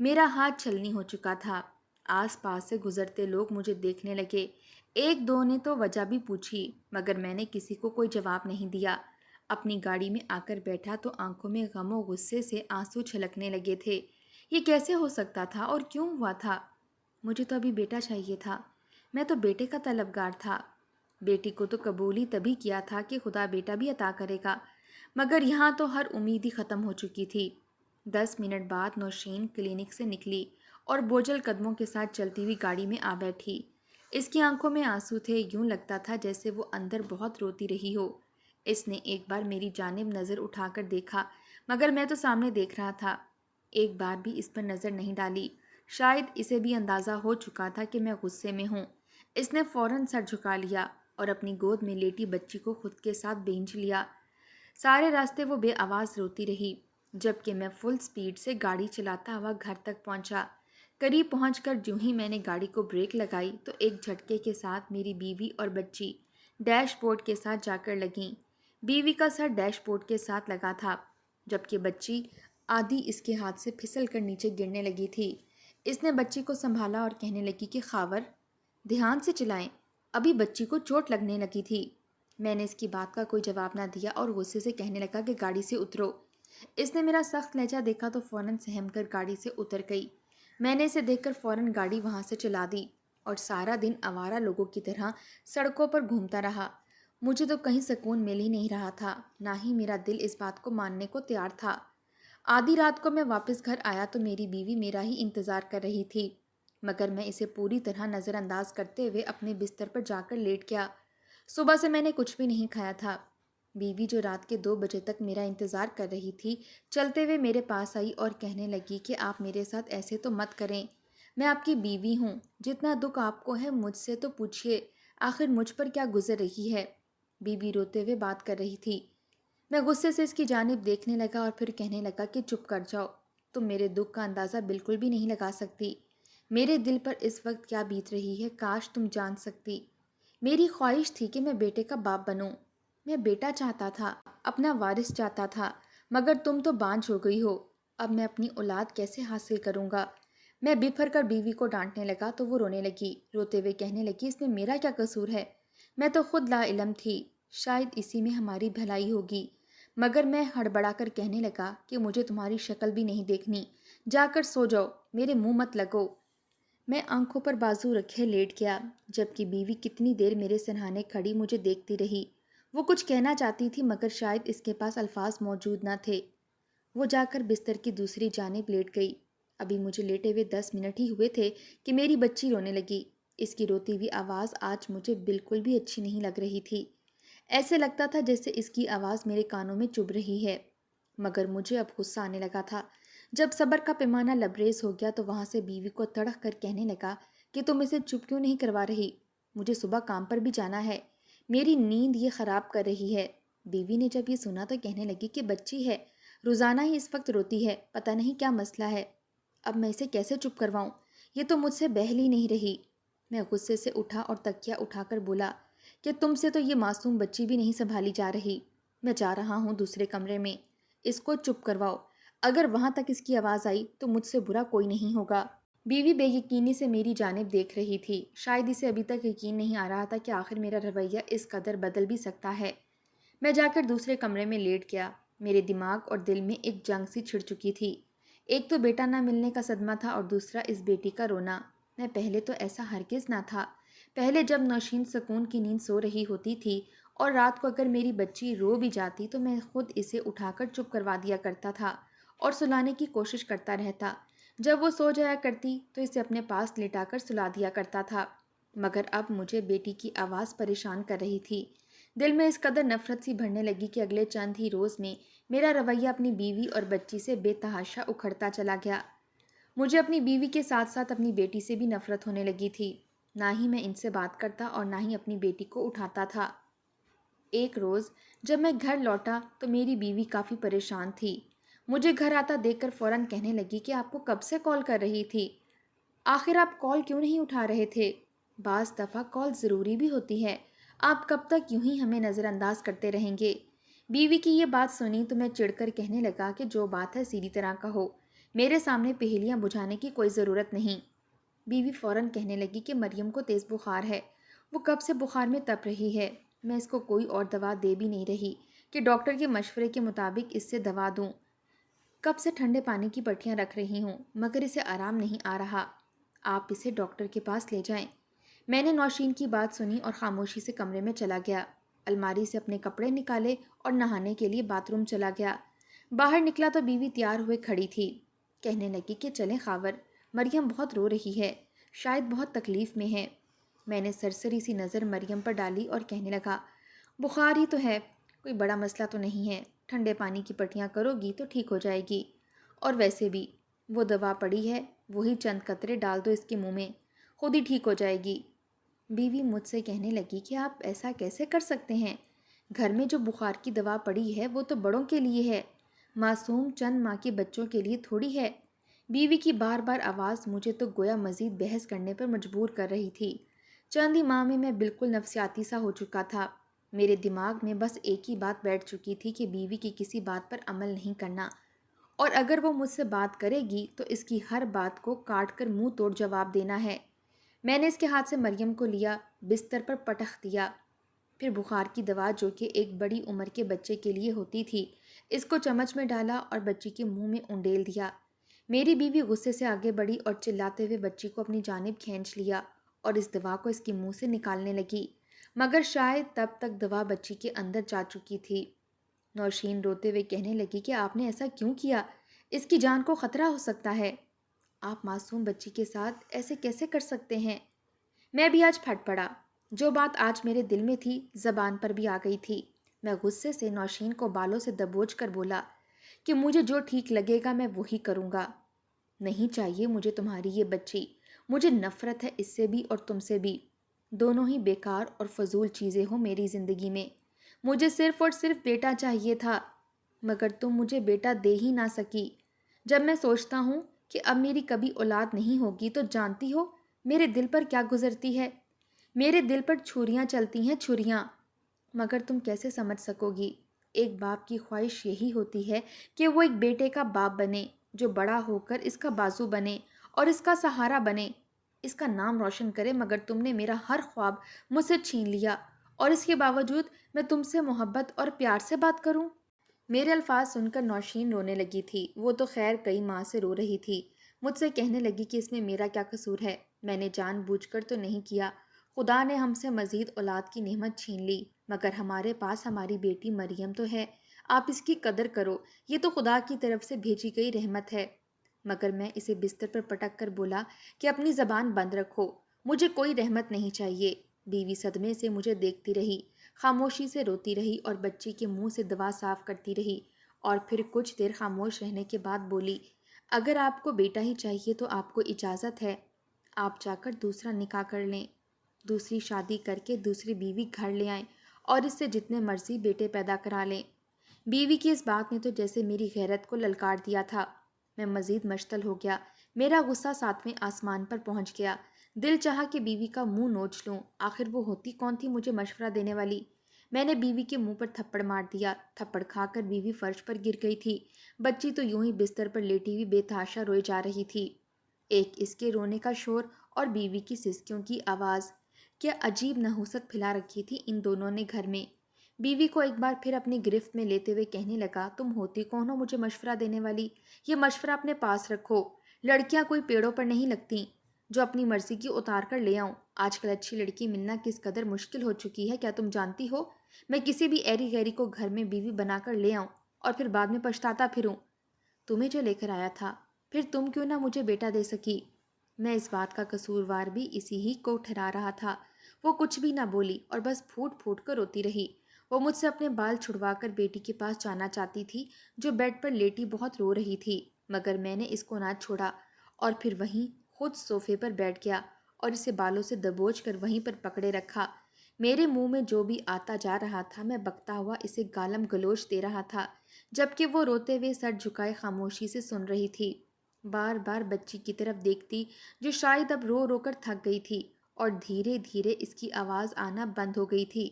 میرا ہاتھ چھلنی ہو چکا تھا۔ آس پاس سے گزرتے لوگ مجھے دیکھنے لگے۔ ایک دو نے تو وجہ بھی پوچھی، مگر میں نے کسی کو کوئی جواب نہیں دیا۔ اپنی گاڑی میں آ کر بیٹھا تو آنکھوں میں غم و غصے سے آنسو چھلکنے لگے تھے۔ یہ کیسے ہو سکتا تھا اور کیوں ہوا تھا؟ مجھے تو ابھی بیٹا چاہیے تھا۔ میں تو بیٹے کا طلبگار تھا۔ بیٹی کو تو قبول ہی تبھی کیا تھا کہ خدا بیٹا بھی عطا کرے گا، مگر یہاں تو ہر امید ہی ختم ہو چکی تھی۔ 10 منٹ بعد نوشین کلینک سے نکلی اور بوجھل قدموں کے ساتھ چلتی ہوئی گاڑی میں آ بیٹھی۔ اس کی آنکھوں میں آنسو تھے، یوں لگتا تھا جیسے وہ اندر بہت روتی رہی ہو۔ اس نے ایک بار میری جانب نظر اٹھا کر دیکھا، مگر میں تو سامنے دیکھ رہا تھا۔ ایک بار بھی اس پر نظر نہیں ڈالی۔ شاید اسے بھی اندازہ ہو چکا تھا کہ میں غصے میں ہوں۔ اس نے فوراً سر جھکا لیا اور اپنی گود میں لیٹی بچی کو خود کے ساتھ بھیج لیا۔ سارے راستے وہ بے آواز روتی رہی، جبکہ میں فل سپیڈ سے گاڑی چلاتا ہوا گھر تک پہنچا۔ قریب پہنچ کر جوں ہی میں نے گاڑی کو بریک لگائی تو ایک جھٹکے کے ساتھ میری بیوی اور بچی ڈیش بورڈ کے ساتھ جا کر لگیں۔ بیوی کا سر ڈیش بورڈ کے ساتھ لگا تھا، جبکہ بچی آدھی اس کے ہاتھ سے پھسل کر نیچے گرنے لگی تھی۔ اس نے بچی کو سنبھالا اور کہنے لگی کہ خاور، دھیان سے چلائیں، ابھی بچی کو چوٹ لگنے لگی تھی۔ میں نے اس کی بات کا کوئی جواب نہ دیا اور غصے سے کہنے لگا کہ گاڑی سے اترو۔ اس نے میرا سخت لہجہ دیکھا تو فوراً سہم کر گاڑی سے اتر گئی۔ میں نے اسے دیکھ کر فوراً گاڑی وہاں سے چلا دی اور سارا دن آوارہ لوگوں کی طرح سڑکوں پر گھومتا رہا۔ مجھے تو کہیں سکون مل ہی نہیں رہا تھا، نہ ہی میرا دل اس بات کو ماننے کو تیار تھا۔ آدھی رات کو میں واپس گھر آیا تو میری بیوی میرا ہی انتظار کر رہی تھی، مگر میں اسے پوری طرح نظر انداز کرتے ہوئے اپنے بستر پر جا کر لیٹ گیا۔ صبح سے میں نے کچھ بھی نہیں کھایا تھا۔ بیوی جو رات کے 2 بجے تک میرا انتظار کر رہی تھی، چلتے ہوئے میرے پاس آئی اور کہنے لگی کہ آپ میرے ساتھ ایسے تو مت کریں، میں آپ کی بیوی ہوں، جتنا دکھ آپ کو ہے مجھ سے تو پوچھئے، آخر مجھ پر کیا گزر رہی ہے؟ بیوی روتے ہوئے بات کر رہی تھی۔ میں غصے سے اس کی جانب دیکھنے لگا اور پھر کہنے لگا کہ چپ کر جاؤ، تم میرے دکھ کا اندازہ بالکل بھی نہیں لگا سکتی۔ میرے دل پر اس وقت کیا بیت رہی ہے، کاش تم جان سکتی۔ میری خواہش تھی کہ میں بیٹے کا باپ بنوں۔ میں بیٹا چاہتا تھا، اپنا وارث چاہتا تھا، مگر تم تو بانجھ ہو گئی ہو۔ اب میں اپنی اولاد کیسے حاصل کروں گا؟ میں بفر کر بیوی کو ڈانٹنے لگا تو وہ رونے لگی، روتے ہوئے کہنے لگی اس میں میرا کیا قصور ہے؟ میں تو خود لا علم تھی، شاید اسی میں ہماری بھلائی ہوگی۔ مگر میں ہڑبڑا کر کہنے لگا کہ مجھے تمہاری شکل بھی نہیں دیکھنی، جا کر سو جاؤ، میرے منہ مت لگو۔ میں آنکھوں پر بازو رکھے لیٹ گیا، جبکہ بیوی کتنی دیر میرے سرہانے کھڑی مجھے دیکھتی رہی۔ وہ کچھ کہنا چاہتی تھی مگر شاید اس کے پاس الفاظ موجود نہ تھے۔ وہ جا کر بستر کی دوسری جانب لیٹ گئی۔ ابھی مجھے لیٹے ہوئے 10 منٹ ہی ہوئے تھے کہ میری بچی رونے لگی۔ اس کی روتی ہوئی آواز آج مجھے بالکل بھی اچھی نہیں لگ رہی تھی۔ ایسے لگتا تھا جیسے اس کی آواز میرے کانوں میں چبھ رہی ہے، مگر مجھے اب غصہ آنے لگا تھا۔ جب صبر کا پیمانہ لبریز ہو گیا تو وہاں سے بیوی کو تڑک کر کہنے لگا کہ تم اسے چپ کیوں نہیں کروا رہی؟ مجھے صبح کام پر بھی جانا ہے، میری نیند یہ خراب کر رہی ہے۔ بیوی نے جب یہ سنا تو کہنے لگی کہ بچی ہے، روزانہ ہی اس وقت روتی ہے، پتہ نہیں کیا مسئلہ ہے، اب میں اسے کیسے چپ کرواؤں؟ یہ تو مجھ سے بہل ہی نہیں رہی۔ میں غصے سے اٹھا اور تکیہ اٹھا کر بولا کہ تم سے تو یہ معصوم بچی بھی نہیں سنبھالی جا رہی، میں جا رہا ہوں دوسرے کمرے میں، اس کو چپ کرواؤ، اگر وہاں تک اس کی آواز آئی تو مجھ سے برا کوئی نہیں ہوگا۔ بیوی بے یقینی سے میری جانب دیکھ رہی تھی، شاید اسے ابھی تک یقین نہیں آ رہا تھا کہ آخر میرا رویہ اس قدر بدل بھی سکتا ہے۔ میں جا کر دوسرے کمرے میں لیٹ گیا۔ میرے دماغ اور دل میں ایک جنگ سی چھڑ چکی تھی، ایک تو بیٹا نہ ملنے کا صدمہ تھا اور دوسرا اس بیٹی کا رونا۔ میں پہلے تو ایسا ہرگز نہ تھا۔ پہلے جب نوشین سکون کی نیند سو رہی ہوتی تھی اور رات کو اگر میری بچی رو بھی جاتی تو میں خود اسے اٹھا کر چپ کروا دیا کرتا تھا اور سلانے کی کوشش کرتا رہتا۔ جب وہ سو جایا کرتی تو اسے اپنے پاس لٹا کر سلا دیا کرتا تھا، مگر اب مجھے بیٹی کی آواز پریشان کر رہی تھی۔ دل میں اس قدر نفرت سی بڑھنے لگی کہ اگلے چند ہی روز میں میرا رویہ اپنی بیوی اور بچی سے بے تحاشا اکھڑتا چلا گیا۔ مجھے اپنی بیوی کے ساتھ ساتھ اپنی بیٹی سے بھی نفرت ہونے لگی تھی، نہ ہی میں ان سے بات کرتا اور نہ ہی اپنی بیٹی کو اٹھاتا تھا۔ ایک روز جب میں گھر لوٹا تو میری بیوی کافی پریشان تھی۔ مجھے گھر آتا دیکھ کر فوراً کہنے لگی کہ آپ کو کب سے کال کر رہی تھی، آخر آپ کال کیوں نہیں اٹھا رہے تھے؟ بعض دفعہ کال ضروری بھی ہوتی ہے، آپ کب تک یوں ہی ہمیں نظر انداز کرتے رہیں گے؟ بیوی کی یہ بات سنی تو میں چڑھ کر کہنے لگا کہ جو بات ہے سیدھی طرح کہو، میرے سامنے پہیلیاں بجھانے کی کوئی ضرورت نہیں۔ بیوی فوراً کہنے لگی کہ مریم کو تیز بخار ہے، وہ کب سے بخار میں تپ رہی ہے، میں اس کو کوئی اور دوا دے بھی نہیں رہی کہ ڈاکٹر کے مشورے کے مطابق اس سے دوا دوں۔ کب سے ٹھنڈے پانی کی پٹیاں رکھ رہی ہوں مگر اسے آرام نہیں آ رہا، آپ اسے ڈاکٹر کے پاس لے جائیں۔ میں نے نوشین کی بات سنی اور خاموشی سے کمرے میں چلا گیا، الماری سے اپنے کپڑے نکالے اور نہانے کے لیے باتھ روم چلا گیا۔ باہر نکلا تو بیوی تیار ہوئے کھڑی تھی، کہنے لگی کہ چلیں خاور، مریم بہت رو رہی ہے، شاید بہت تکلیف میں ہے۔ میں نے سرسری سی نظر مریم پر ڈالی اور کہنے لگا، بخار ہی تو ہے، کوئی بڑا مسئلہ تو نہیں ہے، ٹھنڈے پانی کی پٹیاں کرو گی تو ٹھیک ہو جائے گی، اور ویسے بھی وہ دوا پڑی ہے، وہی چند قطرے ڈال دو اس کے منہ میں، خود ہی ٹھیک ہو جائے گی۔ بیوی مجھ سے کہنے لگی کہ آپ ایسا کیسے کر سکتے ہیں؟ گھر میں جو بخار کی دوا پڑی ہے وہ تو بڑوں کے لیے ہے، معصوم چند ماہ کے بچوں کے لیے تھوڑی ہے۔ بیوی کی بار بار آواز مجھے تو گویا مزید بحث کرنے پر مجبور کر رہی تھی۔ چند ہی ماہ میں بالکل نفسیاتی سا ہو چکا تھا، میرے دماغ میں بس ایک ہی بات بیٹھ چکی تھی کہ بیوی کی کسی بات پر عمل نہیں کرنا، اور اگر وہ مجھ سے بات کرے گی تو اس کی ہر بات کو کاٹ کر منہ توڑ جواب دینا ہے۔ میں نے اس کے ہاتھ سے مریم کو لیا، بستر پر پٹخ دیا، پھر بخار کی دوا جو کہ ایک بڑی عمر کے بچے کے لیے ہوتی تھی اس کو چمچ میں ڈالا اور بچی کے منہ میں انڈیل دیا۔ میری بیوی غصے سے آگے بڑھی اور چلاتے ہوئے بچی کو اپنی جانب کھینچ لیا اور اس دوا کو اس کے منہ سے نکالنے لگی، مگر شاید تب تک دوا بچی کے اندر جا چکی تھی۔ نوشین روتے ہوئے کہنے لگی کہ آپ نے ایسا کیوں کیا؟ اس کی جان کو خطرہ ہو سکتا ہے، آپ معصوم بچی کے ساتھ ایسے کیسے کر سکتے ہیں؟ میں بھی آج پھٹ پڑا، جو بات آج میرے دل میں تھی زبان پر بھی آ گئی تھی۔ میں غصے سے نوشین کو بالوں سے دبوچ کر بولا کہ مجھے جو ٹھیک لگے گا میں وہی کروں گا، نہیں چاہیے مجھے تمہاری یہ بچی، مجھے نفرت ہے اس سے بھی اور تم سے بھی، دونوں ہی بیکار اور فضول چیزیں ہو میری زندگی میں۔ مجھے صرف اور صرف بیٹا چاہیے تھا، مگر تم مجھے بیٹا دے ہی نہ سکی۔ جب میں سوچتا ہوں کہ اب میری کبھی اولاد نہیں ہوگی تو جانتی ہو میرے دل پر کیا گزرتی ہے؟ میرے دل پر چھریاں چلتی ہیں، چھریاں، مگر تم کیسے سمجھ سکو گی؟ ایک باپ کی خواہش یہی ہوتی ہے کہ وہ ایک بیٹے کا باپ بنے، جو بڑا ہو کر اس کا بازو بنے اور اس کا سہارا بنے، اس کا نام روشن کرے، مگر تم نے میرا ہر خواب مجھ سے چھین لیا، اور اس کے باوجود میں تم سے محبت اور پیار سے بات کروں۔ میرے الفاظ سن کر نوشین رونے لگی تھی، وہ تو خیر کئی ماہ سے رو رہی تھی۔ مجھ سے کہنے لگی کہ اس میں میرا کیا قصور ہے، میں نے جان بوجھ کر تو نہیں کیا، خدا نے ہم سے مزید اولاد کی نعمت چھین لی، مگر ہمارے پاس ہماری بیٹی مریم تو ہے، آپ اس کی قدر کرو، یہ تو خدا کی طرف سے بھیجی گئی رحمت ہے۔ مگر میں اسے بستر پر پٹک کر بولا کہ اپنی زبان بند رکھو، مجھے کوئی رحمت نہیں چاہیے۔ بیوی صدمے سے مجھے دیکھتی رہی، خاموشی سے روتی رہی اور بچی کے منہ سے دوا صاف کرتی رہی، اور پھر کچھ دیر خاموش رہنے کے بعد بولی، اگر آپ کو بیٹا ہی چاہیے تو آپ کو اجازت ہے، آپ جا کر دوسرا نکاح کر لیں، دوسری شادی کر کے دوسری بیوی گھر لے آئیں اور اس سے جتنے مرضی بیٹے پیدا کرا لیں۔ بیوی کی اس بات نے تو جیسے میری غیرت کو للکار دیا تھا۔ میں مزید مشتعل ہو گیا، میرا غصہ ساتویں آسمان پر پہنچ گیا، دل چاہا کہ بیوی کا منہ نوچ لوں، آخر وہ ہوتی کون تھی مجھے مشورہ دینے والی؟ میں نے بیوی کے منہ پر تھپڑ مار دیا، تھپڑ کھا کر بیوی فرش پر گر گئی تھی، بچی تو یوں ہی بستر پر لیٹی ہوئی بے تحاشا روئے جا رہی تھی، ایک اس کے رونے کا شور اور بیوی کی سسکیوں کی آواز، کیا عجیب نحوست پھیلا رکھی تھی ان دونوں نے گھر میں۔ بیوی کو ایک بار پھر اپنی گرفت میں لیتے ہوئے کہنے لگا، تم ہوتی کون ہو مجھے مشورہ دینے والی؟ یہ مشورہ اپنے پاس رکھو، لڑکیاں کوئی پیڑوں پر نہیں لگتی جو اپنی مرضی کی اتار کر لے آؤں، آج کل اچھی لڑکی ملنا کس قدر مشکل ہو چکی ہے کیا تم جانتی ہو؟ میں کسی بھی ایری غیری کو گھر میں بیوی بنا کر لے آؤں اور پھر بعد میں پچھتاتا پھروں؟ تمہیں جو لے کر آیا تھا، پھر تم کیوں نہ مجھے بیٹا دے سکی؟ میں اس بات کا قصوروار بھی اسی ہی کو ٹھہرا رہا تھا۔ وہ کچھ بھی نہ بولی اور بس پھوٹ پھوٹ کر روتی رہی۔ وہ مجھ سے اپنے بال چھڑوا کر بیٹی کے پاس جانا چاہتی تھی جو بیڈ پر لیٹی بہت رو رہی تھی، مگر میں نے اس کو نہ چھوڑا اور پھر وہیں خود صوفے پر بیٹھ گیا اور اسے بالوں سے دبوچ کر وہیں پر پکڑے رکھا۔ میرے منہ میں جو بھی آتا جا رہا تھا میں بکتا ہوا اسے گالم گلوچ دے رہا تھا، جبکہ وہ روتے ہوئے سر جھکائے خاموشی سے سن رہی تھی، بار بار بچی کی طرف دیکھتی جو شاید اب رو رو کر تھک گئی تھی، اور دھیرے دھیرے اس کی آواز آنا بند ہو گئی تھی،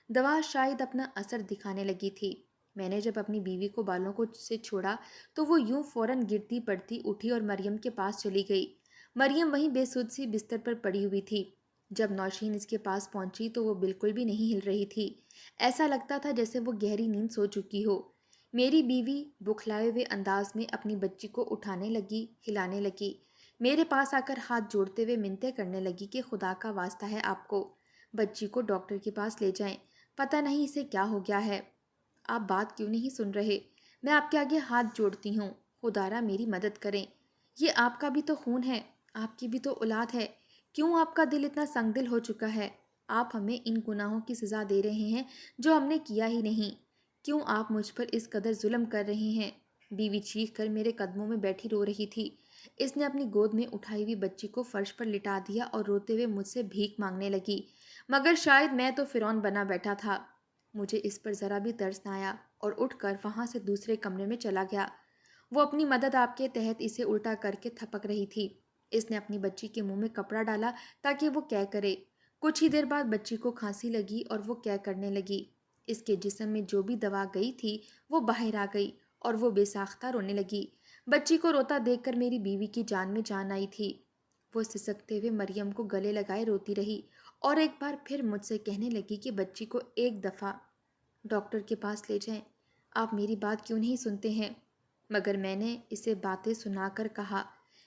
دوا شاید اپنا اثر دکھانے لگی تھی۔ میں نے جب اپنی بیوی کو بالوں کو سے چھوڑا تو وہ یوں فوراً گرتی پڑتی اٹھی اور مریم کے پاس چلی گئی۔ مریم وہیں بے سود سی بستر پر پڑی ہوئی تھی۔ جب نوشین اس کے پاس پہنچی تو وہ بالکل بھی نہیں ہل رہی تھی۔ ایسا لگتا تھا جیسے وہ گہری نیند سو چکی ہو۔ میری بیوی بکھلائے ہوئے انداز میں اپنی بچی کو اٹھانے لگی، ہلانے لگی، میرے پاس آ کر ہاتھ جوڑتے ہوئے منتیں کرنے لگی کہ خدا کا واسطہ ہے آپ کو، بچی کو ڈاکٹر کے پاس لے جائیں، پتہ نہیں اسے کیا ہو گیا ہے۔ آپ بات کیوں نہیں سن رہے؟ میں آپ کے آگے ہاتھ جوڑتی ہوں، خدا را میری مدد کریں۔ یہ آپ کا بھی تو خون ہے، آپ کی بھی تو اولاد ہے، کیوں آپ کا دل اتنا سنگ دل ہو چکا ہے؟ آپ ہمیں ان گناہوں کی سزا دے رہے ہیں جو ہم نے کیا ہی نہیں، کیوں آپ مجھ پر اس قدر ظلم کر رہے ہیں؟ بیوی چیخ کر میرے قدموں میں بیٹھی رو رہی تھی۔ اس نے اپنی گود میں اٹھائی ہوئی بچی کو فرش پر لٹا دیا اور روتے ہوئے مجھ سے بھیک مانگنے لگی، مگر شاید میں تو فرعون بنا بیٹھا تھا۔ مجھے اس پر ذرا بھی ترس نہ آیا اور اٹھ کر وہاں سے دوسرے کمرے میں چلا گیا۔ وہ اپنی مدد آپ کے تحت اسے الٹا کر کے تھپک رہی تھی۔ اس نے اپنی بچی کے منہ میں کپڑا ڈالا تاکہ وہ کہہ کرے۔ کچھ ہی دیر بعد بچی کو کھانسی لگی اور وہ کہہ کرنے لگی۔ اس کے جسم میں جو بھی دوا گئی تھی وہ باہر آ گئی اور وہ بے ساختہ رونے لگی۔ بچی کو روتا دیکھ کر میری بیوی کی جان میں جان آئی تھی۔ وہ سسکتے ہوئے مریم کو گلے لگائے روتی رہی اور ایک بار پھر مجھ سے کہنے لگی کہ بچی کو ایک دفعہ ڈاکٹر کے پاس لے جائیں، آپ میری بات کیوں نہیں سنتے ہیں؟ مگر میں نے اسے باتیں سنا کر کہا،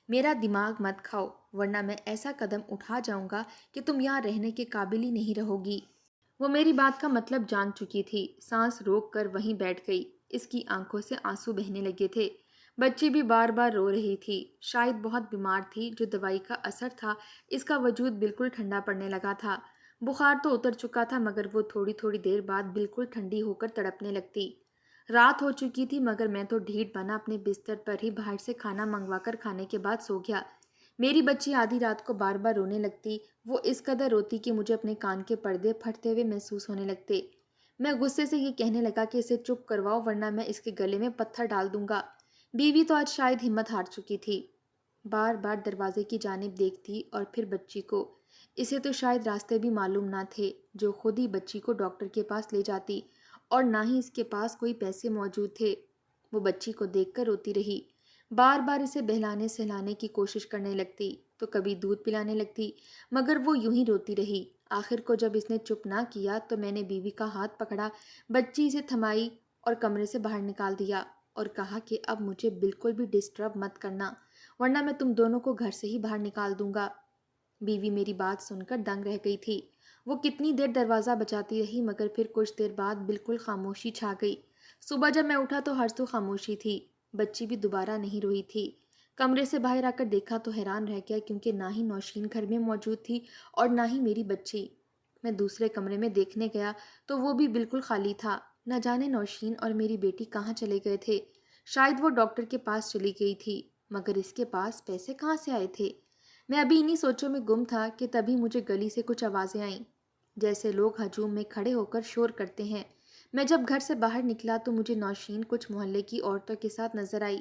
میرا دماغ مت کھاؤ ورنہ میں ایسا قدم اٹھا جاؤں گا کہ تم یہاں رہنے کے قابل ہی نہیں رہو گی۔ وہ میری بات کا مطلب جان چکی تھی، سانس روک کر وہیں بیٹھ گئی۔ اس کی آنکھوں سے آنسو بہنے لگے تھے۔ بچی بھی بار بار رو رہی تھی، شاید بہت بیمار تھی، جو دوائی کا اثر تھا اس کا وجود بالکل ٹھنڈا پڑنے لگا تھا۔ بخار تو اتر چکا تھا مگر وہ تھوڑی تھوڑی دیر بعد بالکل ٹھنڈی ہو کر تڑپنے لگتی۔ رات ہو چکی تھی مگر میں تو ڈھیٹ بنا اپنے بستر پر ہی باہر سے کھانا منگوا کر کھانے کے بعد سو گیا۔ میری بچی آدھی رات کو بار بار رونے لگتی، وہ اس قدر روتی کہ مجھے اپنے کان کے پردے پھٹتے ہوئے محسوس ہونے لگتے۔ میں غصے سے یہ کہنے لگا کہ اسے چپ کرواؤ ورنہ میں اس کے گلے میں پتھر ڈال دوں گا۔ بیوی تو آج شاید ہمت ہار چکی تھی، بار بار دروازے کی جانب دیکھتی اور پھر بچی کو۔ اسے تو شاید راستے بھی معلوم نہ تھے جو خود ہی بچی کو ڈاکٹر کے پاس لے جاتی، اور نہ ہی اس کے پاس کوئی پیسے موجود تھے۔ وہ بچی کو دیکھ کر روتی رہی، بار بار اسے بہلانے سہلانے کی کوشش کرنے لگتی تو کبھی دودھ پلانے لگتی، مگر وہ یوں ہی روتی رہی۔ آخر کو جب اس نے چپ نہ کیا تو میں نے بیوی کا ہاتھ پکڑا، بچی اسے تھمائی اور کمرے سے باہر نکال دیا اور کہا کہ اب مجھے بالکل بھی ڈسٹرب مت کرنا ورنہ میں تم دونوں کو گھر سے ہی باہر نکال دوں گا۔ بیوی میری بات سن کر دنگ رہ گئی تھی۔ وہ کتنی دیر دروازہ بجاتی رہی مگر پھر کچھ دیر بعد بالکل خاموشی چھا گئی۔ صبح جب میں اٹھا تو ہر سو خاموشی تھی، بچی بھی دوبارہ نہیں روئی تھی۔ کمرے سے باہر آ کر دیکھا تو حیران رہ گیا کیونکہ نہ ہی نوشین گھر میں موجود تھی اور نہ ہی میری بچی۔ میں دوسرے کمرے میں دیکھنے گیا تو وہ بھی بالکل خالی تھا۔ نہ جانے نوشین اور میری بیٹی کہاں چلے گئے تھے، شاید وہ ڈاکٹر کے پاس چلی گئی تھی، مگر اس کے پاس پیسے کہاں سے آئے تھے؟ میں ابھی انہی سوچوں میں گم تھا کہ تبھی مجھے گلی سے کچھ آوازیں آئیں، جیسے لوگ ہجوم میں کھڑے ہو کر شور کرتے ہیں۔ میں جب گھر سے باہر نکلا تو مجھے نوشین کچھ محلے کی عورتوں کے ساتھ نظر آئی،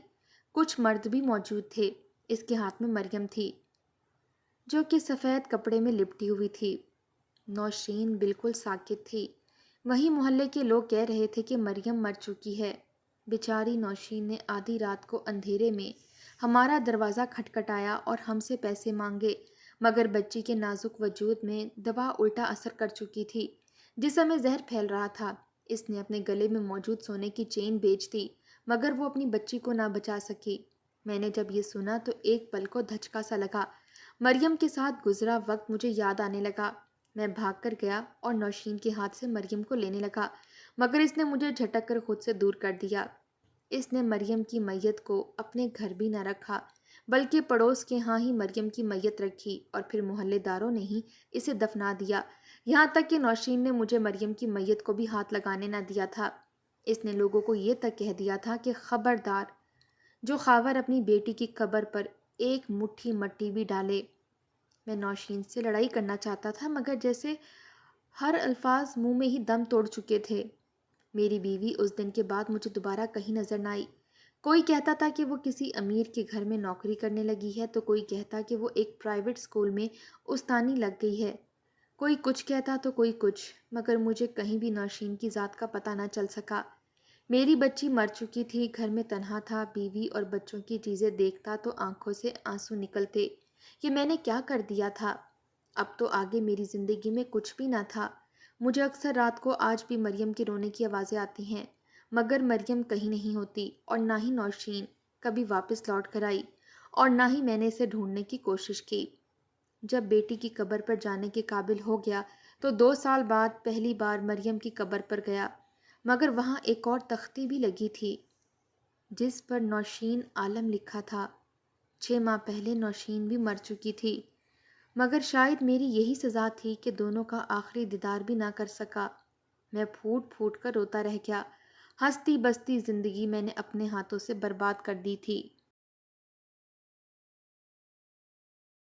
کچھ مرد بھی موجود تھے۔ اس کے ہاتھ میں مریم تھی جو کہ سفید کپڑے میں لپٹی ہوئی تھی۔ نوشین بالکل ساکت تھی۔ وہیں محلے کے لوگ کہہ رہے تھے کہ مریم مر چکی ہے۔ بیچاری نوشین نے آدھی رات کو اندھیرے میں ہمارا دروازہ کھٹکھٹایا اور ہم سے پیسے مانگے، مگر بچی کے نازک وجود میں دوا الٹا اثر کر چکی تھی، جسم میں زہر پھیل رہا تھا۔ اس نے اپنے گلے میں موجود سونے کی چین بیچ دی مگر وہ اپنی بچی کو نہ بچا سکی۔ میں نے جب یہ سنا تو ایک پل کو دھچکا سا لگا۔ مریم کے ساتھ گزرا وقت مجھے یاد آنے لگا۔ میں بھاگ کر گیا اور نوشین کے ہاتھ سے مریم کو لینے لگا مگر اس نے مجھے جھٹک کر خود سے دور کر دیا۔ اس نے مریم کی میت کو اپنے گھر بھی نہ رکھا بلکہ پڑوس کے ہاں ہی مریم کی میت رکھی اور پھر محلے داروں نے ہی اسے دفنا دیا، یہاں تک کہ نوشین نے مجھے مریم کی میت کو بھی ہاتھ لگانے نہ دیا تھا۔ اس نے لوگوں کو یہ تک کہہ دیا تھا کہ خبردار جو خاور اپنی بیٹی کی قبر پر ایک مٹھی مٹی بھی ڈالے۔ میں نوشین سے لڑائی کرنا چاہتا تھا مگر جیسے ہر الفاظ منہ میں ہی دم توڑ چکے تھے۔ میری بیوی اس دن کے بعد مجھے دوبارہ کہیں نظر نہ آئی۔ کوئی کہتا تھا کہ وہ کسی امیر کے گھر میں نوکری کرنے لگی ہے تو کوئی کہتا کہ وہ ایک پرائیویٹ اسکول میں استانی لگ گئی ہے، کوئی کچھ کہتا تو کوئی کچھ، مگر مجھے کہیں بھی نوشین کی ذات کا پتہ نہ چل سکا۔ میری بچی مر چکی تھی، گھر میں تنہا تھا، بیوی اور بچوں کی چیزیں دیکھتا تو آنکھوں سے آنسو نکلتے۔ یہ میں نے کیا کر دیا تھا؟ اب تو آگے میری زندگی میں کچھ بھی نہ تھا۔ مجھے اکثر رات کو آج بھی مریم کے رونے کی آوازیں آتی ہیں، مگر مریم کہیں نہیں ہوتی، اور نہ ہی نوشین کبھی واپس لوٹ کر آئی، اور نہ ہی میں نے اسے ڈھونڈنے کی کوشش کی۔ جب بیٹی کی قبر پر جانے کے قابل ہو گیا تو 2 سال بعد پہلی بار مریم کی قبر پر گیا، مگر وہاں ایک اور تختی بھی لگی تھی جس پر نوشین عالم لکھا تھا۔ 6 ماہ پہلے نوشین بھی مر چکی تھی، مگر شاید میری یہی سزا تھی کہ دونوں کا آخری دیدار بھی نہ کر سکا۔ میں پھوٹ پھوٹ کر روتا رہ گیا۔ ہنستی بستی زندگی میں نے اپنے ہاتھوں سے برباد کر دی تھی۔